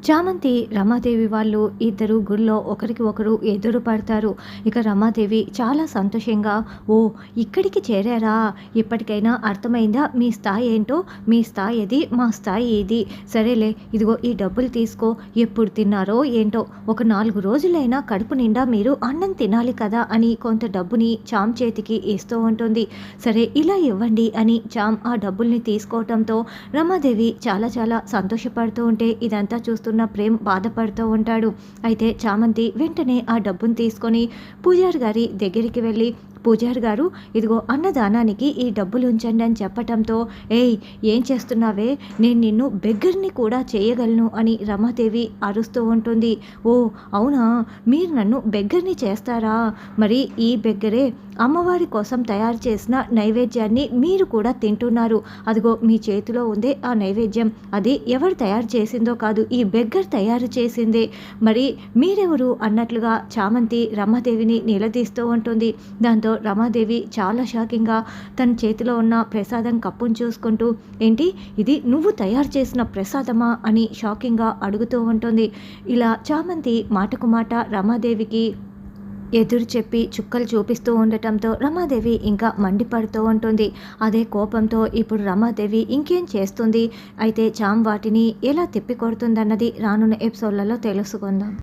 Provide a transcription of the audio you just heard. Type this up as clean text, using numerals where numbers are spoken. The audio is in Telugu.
చామంతి, రమాదేవి వాళ్ళు ఇద్దరు గుడిలో ఒకరికి ఒకరు ఎదురు పడతారు. ఇక రమాదేవి చాలా సంతోషంగా, "ఓహ్! ఇక్కడికి చేరారా? ఇప్పటికైనా అర్థమైందా మీ స్థాయి ఏంటో? మీ స్థాయి ఇది, మా స్థాయి ఇది. సరేలే ఇదిగో ఈ డబ్బులు తీసుకో. ఎప్పుడు తిన్నారో ఏంటో? ఒక 4 రోజులైనా కడుపు నిండా మీరు అన్నం తినాలి కదా!" అని కొంత డబ్బుని చామ్ చేతికి ఇస్తూ ఉంటుంది. సరే ఇలా ఇవ్వండి అని చామ్ ఆ డబ్బుల్ని తీసుకోవటంతో రమాదేవి చాలా చాలా సంతోషపడుతూ ఉంటే ఇదంతా చూస్తున్న ప్రేమ్ బాధపడుతూ ఉంటాడు. అయితే చామంతి వెంటనే ఆ డబ్బును తీసుకొని పూజారి గారి దగ్గరికి వెళ్ళి, పూజారి గారు ఇదిగో అన్నదానానికి ఈ డబ్బులు ఉంచండి అని చెప్పటంతో, ఏయ్ ఏం చేస్తున్నావే, నేను నిన్ను బెగ్గర్ని కూడా చేయగలను అని రమాదేవి అరుస్తూ ఉంటుంది. ఓ అవునా, మీరు నన్ను బెగ్గర్ని చేస్తారా? మరి ఈ బెగ్గరే అమ్మవారి కోసం తయారు చేసిన నైవేద్యాన్ని మీరు కూడా తింటున్నారు. అదిగో మీ చేతిలో ఉందే ఆ నైవేద్యం. అది ఎవరు తయారు చేసిందో కాదు, ఈ బెగ్గర్ తయారు చేసిందే. మరి మీరెవరు అన్నట్లుగా చామంతి రమాదేవిని నిలదీస్తూ ఉంటుంది. దాంతో రమాదేవి చాలా షాకింగ్గా తన చేతిలో ఉన్న ప్రసాదం కప్పును చూసుకుంటూ, ఏంటి ఇది నువ్వు తయారు చేసిన ప్రసాదమా అని షాకింగ్గా అడుగుతూ ఉంటుంది. ఇలా చామంతి మాటకు మాట రమాదేవికి ఎదురు చెప్పి చుక్కలు చూపిస్తూ ఉండటంతో రమాదేవి ఇంకా మండిపడుతూ ఉంటుంది. అదే కోపంతో ఇప్పుడు రమాదేవి ఇంకేం చేస్తుంది, అయితే చామ్ వాటిని ఎలా తిప్పికొడుతుందన్నది రానున్న ఎపిసోడ్లలో తెలుసుకుందాం.